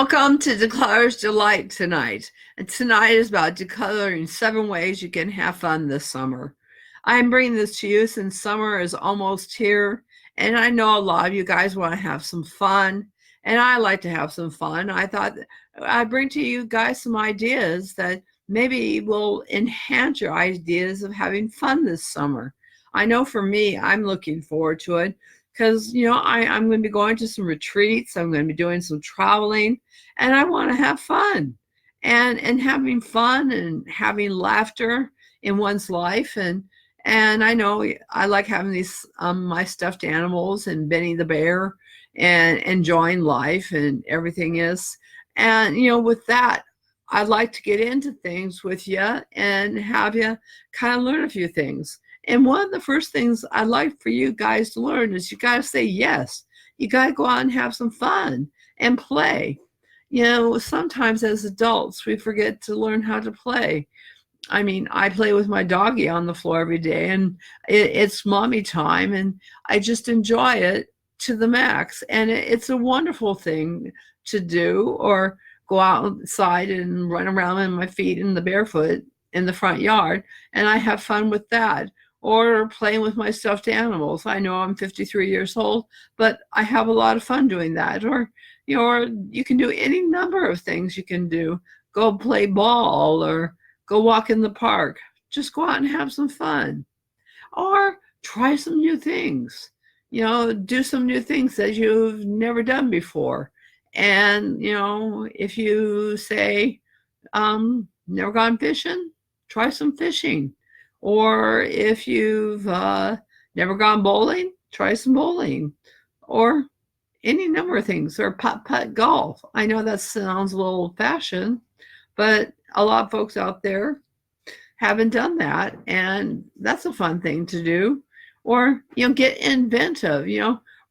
Welcome to Declutter's Delight tonight. And tonight is about decluttering 7 ways you can have fun this summer. I'm bringing this to you since summer is almost here. And I know a lot of you guys want to have some fun. And I like to have some fun. I thought I'd bring to you guys some ideas that maybe will enhance your ideas of having fun this summer. I know for me, I'm looking forward to it because I'm going to be going to some retreats. I'm going to be doing some traveling, and I want to have fun, and having fun and having laughter in one's life. And I know I like having these my stuffed animals and Benny the bear and enjoying life and everything is. And with that, I'd like to get into things with you and have you kind of learn a few things. And one of the first things I'd like for you guys to learn is you got to say yes. You got to go out and have some fun and play. Sometimes as adults, we forget to learn how to play. I mean, I play with my doggie on the floor every day, and it's mommy time, and I just enjoy it to the max. And it's a wonderful thing to do, or go outside and run around in my feet in the barefoot in the front yard, and I have fun with that. Or playing with my stuffed animals. I know I'm 53 years old, but I have a lot of fun doing that. Or you can do any number of things you can do. Go play ball or go walk in the park. Just go out and have some fun. Or try some new things. Do some new things that you've never done before. And, if you say, never gone fishing, try some fishing. Or if you've never gone bowling, try some bowling. Or any number of things. Or putt golf. I know that sounds a little old-fashioned, but a lot of folks out there haven't done that, and that's a fun thing to do. Or get inventive.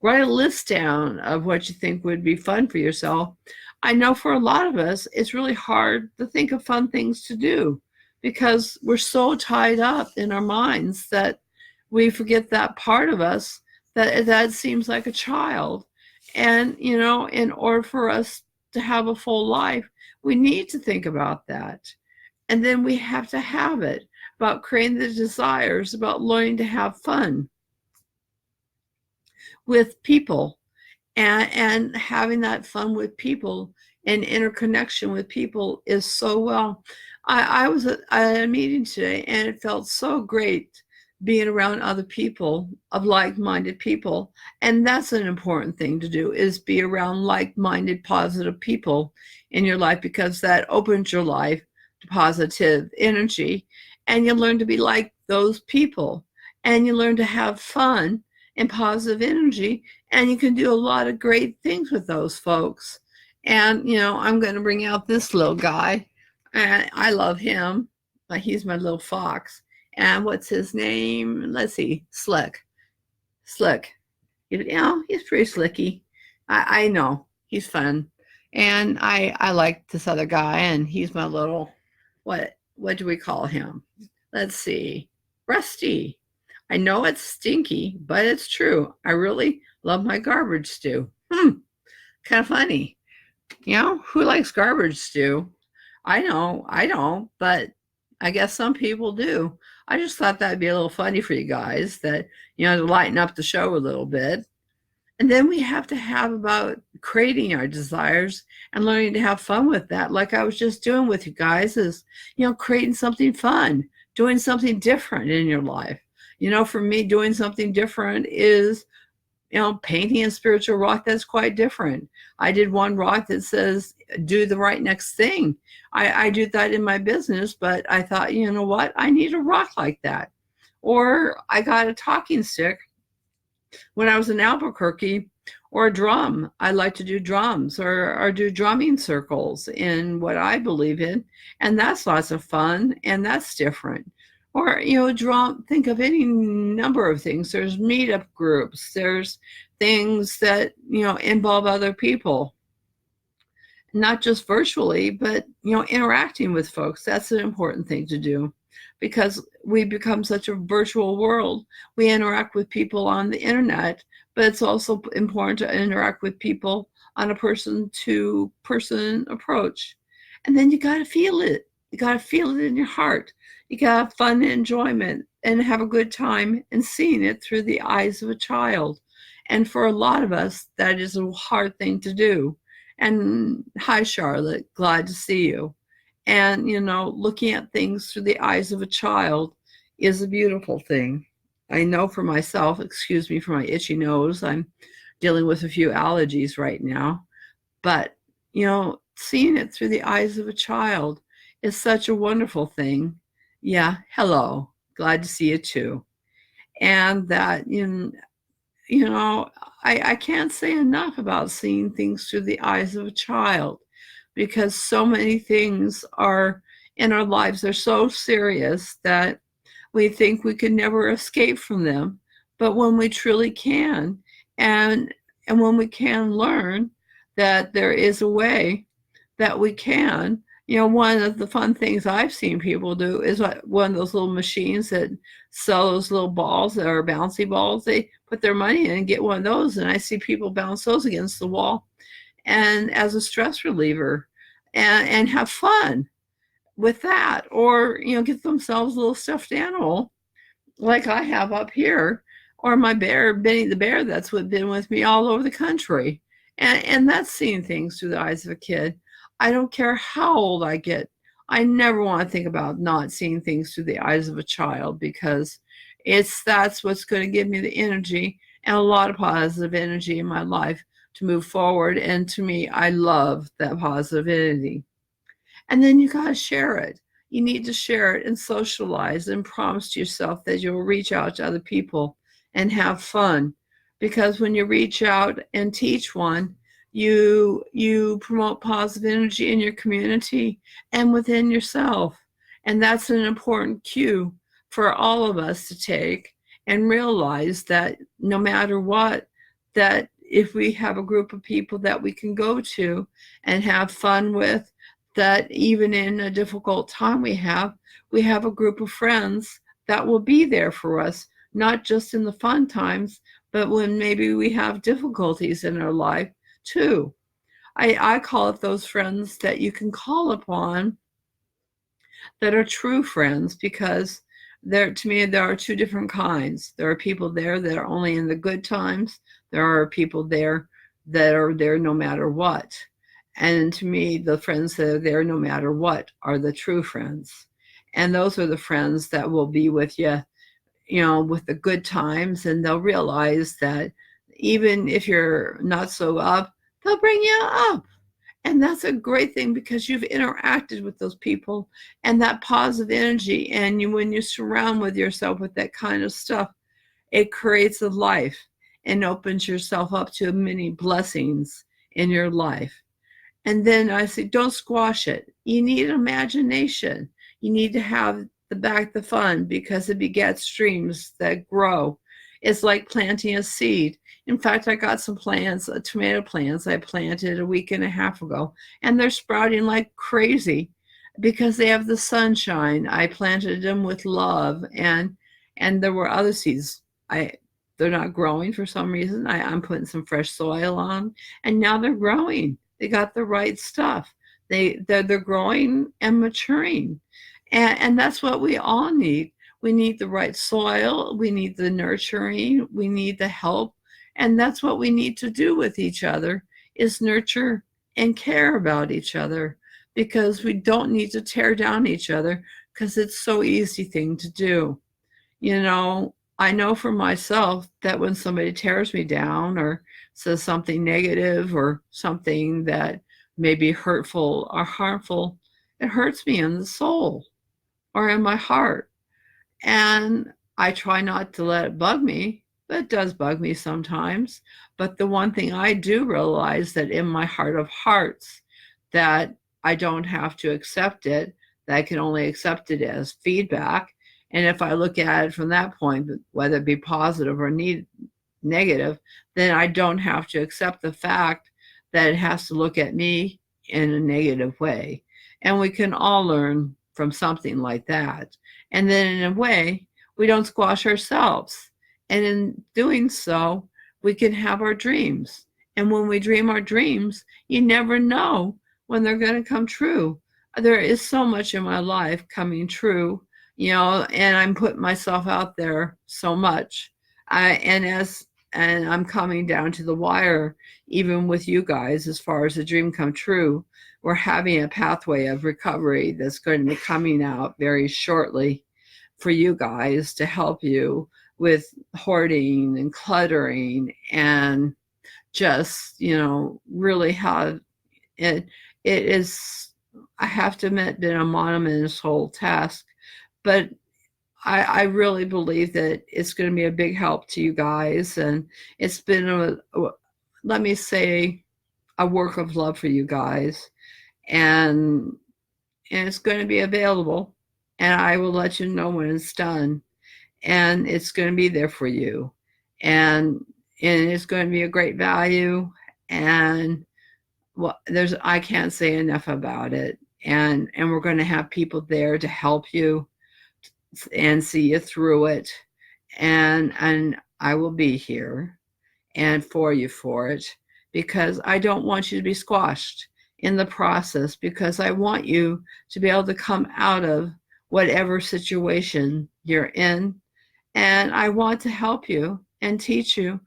Write a list down of what you think would be fun for yourself. I know for a lot of us, it's really hard to think of fun things to do, because we're so tied up in our minds that we forget that part of us that seems like a child. And, in order for us to have a full life, we need to think about that. And then we have to have it about creating the desires, about learning to have fun with people and having that fun with people and interconnection with people is so well. I was at a meeting today, and it felt so great being around other people, of like-minded people. And that's an important thing to do, is be around like-minded, positive people in your life, because that opens your life to positive energy. And you learn to be like those people, and you learn to have fun and positive energy, and you can do a lot of great things with those folks. And, I'm going to bring out this little guy. And I love him. He's my little fox. And what's his name? Let's see. Slick. Slick. He's pretty slicky. I know. He's fun. And I like this other guy, and he's my little, what do we call him? Let's see. Rusty. I know it's stinky, but it's true. I really love my garbage stew. Kind of funny. Who likes garbage stew? I know, I don't, but I guess some people do. I just thought that'd be a little funny for you guys, that, to lighten up the show a little bit. And then we have to have about creating our desires and learning to have fun with that. Like I was just doing with you guys, is, creating something fun, doing something different in your life. For me, doing something different is, painting a spiritual rock that's quite different. I did one rock that says, do the right next thing. I do that in my business, but I thought, you know what? I need a rock like that. Or I got a talking stick when I was in Albuquerque, or a drum. I like to do drums or do drumming circles in what I believe in. And that's lots of fun, and that's different. Or, think of any number of things. There's meetup groups. There's things that, involve other people. Not just virtually, but, interacting with folks. That's an important thing to do. because we become such a virtual world. We interact with people on the internet, but it's also important to interact with people on a person-to-person approach. And then you got to feel it. You got to feel it in your heart. You got to have fun and enjoyment and have a good time and seeing it through the eyes of a child. And for a lot of us, that is a hard thing to do. And hi, Charlotte, glad to see you. And, looking at things through the eyes of a child is a beautiful thing. I know for myself, excuse me for my itchy nose, I'm dealing with a few allergies right now. But, seeing it through the eyes of a child is such a wonderful thing. Yeah, hello. Glad to see you too. And that, I can't say enough about seeing things through the eyes of a child, because so many things are in our lives are so serious that we think we can never escape from them. But when we truly can, and when we can learn that there is a way that we can, one of the fun things I've seen people do is one of those little machines that sell those little balls that are bouncy balls. They put their money in and get one of those, and I see people bounce those against the wall and as a stress reliever, and have fun with that. Or get themselves a little stuffed animal like I have up here, or my bear, Benny the bear, that's what been with me all over the country. And that's seeing things through the eyes of a kid. I don't care how old I get. I never want to think about not seeing things through the eyes of a child, because that's what's going to give me the energy and a lot of positive energy in my life to move forward. And to me, I love that positive energy. And then you got to share it. You need to share it and socialize and promise to yourself that you'll reach out to other people and have fun. Because when you reach out and teach one, you promote positive energy in your community and within yourself. And that's an important cue for all of us to take and realize that no matter what, that if we have a group of people that we can go to and have fun with, that even in a difficult time we have a group of friends that will be there for us, not just in the fun times, but when maybe we have difficulties in our life too. I call it those friends that you can call upon that are true friends, because to me, there are two different kinds. There are people there that are only in the good times. There are people there that are there no matter what. And to me, the friends that are there no matter what are the true friends. And those are the friends that will be with you, with the good times, and they'll realize that even if you're not so up, they'll bring you up. And that's a great thing, because you've interacted with those people and that positive energy. And when you surround with yourself with that kind of stuff, it creates a life and opens yourself up to many blessings in your life. And then I say, don't squash it. You need imagination. You need to have the fun, because it begets streams that grow. It's like planting a seed. In fact, I got some plants, tomato plants I planted a week and a half ago, and they're sprouting like crazy because they have the sunshine. I planted them with love, and there were other seeds. They're not growing for some reason. I'm putting some fresh soil on, and now they're growing. They got the right stuff. They're growing and maturing, and that's what we all need. We need the right soil. We need the nurturing. We need the help. And that's what we need to do with each other, is nurture and care about each other, because we don't need to tear down each other, because it's so easy thing to do. I know for myself that when somebody tears me down or says something negative or something that may be hurtful or harmful, it hurts me in the soul or in my heart. And I try not to let it bug me, but it does bug me sometimes. But the one thing I do realize, that in my heart of hearts, that I don't have to accept it, that I can only accept it as feedback. And if I look at it from that point, whether it be positive or negative, then I don't have to accept the fact that it has to look at me in a negative way. And we can all learn from something like that. And then in a way, we don't squash ourselves. And in doing so, we can have our dreams. And when we dream our dreams, you never know when they're going to come true. There is so much in my life coming true, and I'm putting myself out there so much. And I'm coming down to the wire, even with you guys, as far as the dream come true. We're having a pathway of recovery that's going to be coming out very shortly for you guys to help you with hoarding and cluttering and just, really how it is, I have to admit, been a monumental task, but I really believe that it's going to be a big help to you guys. And it's been let me say, a work of love for you guys. And, and it's going to be available. And I will let you know when it's done. And it's going to be there for you. And it's going to be a great value. And I can't say enough about it. And we're going to have people there to help you and see you through it. And I will be here and for you for it, because I don't want you to be squashed in the process, because I want you to be able to come out of whatever situation you're in. And I want to help you and teach you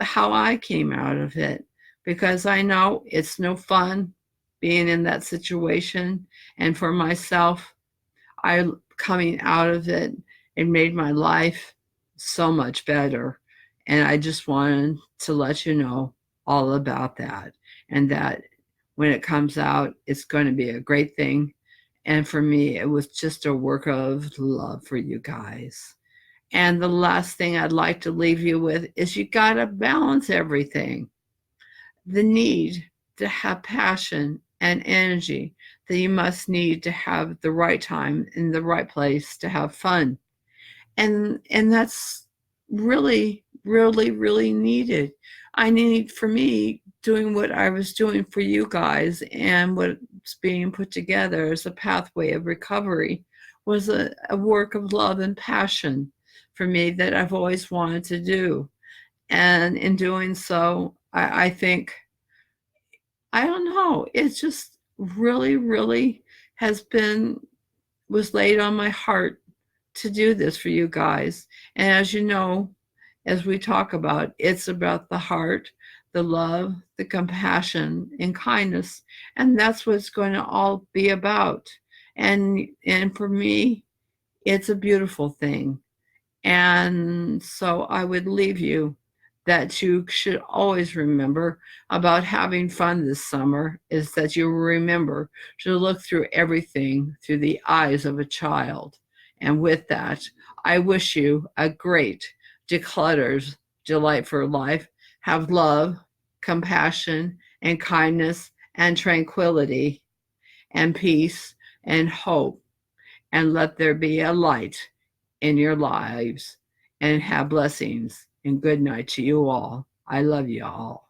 how I came out of it, because I know it's no fun being in that situation. And for myself, I coming out of it, it made my life so much better. And I just wanted to let you know all about that, and that when it comes out, it's going to be a great thing. And for me, it was just a work of love for you guys. And the last thing I'd like to leave you with is you got to balance everything. The need to have passion and energy that you must need to have the right time in the right place to have fun. And that's really, really, really needed. I need, for me, doing what I was doing for you guys and what's being put together as a pathway of recovery was a work of love and passion for me that I've always wanted to do. And in doing so, I think, I don't know, it's just really, really was laid on my heart to do this for you guys. And as you know, as we talk about, it's about the heart, the love, the compassion, and kindness. And that's what it's going to all be about. And for me, it's a beautiful thing. And so I would leave you that you should always remember about having fun this summer is that you remember to look through everything through the eyes of a child. And with that, I wish you a great Declutter's Delight for Life. Have love, compassion, and kindness, and tranquility, and peace, and hope. And let there be a light in your lives, and have blessings. And good night to you all. I love you all.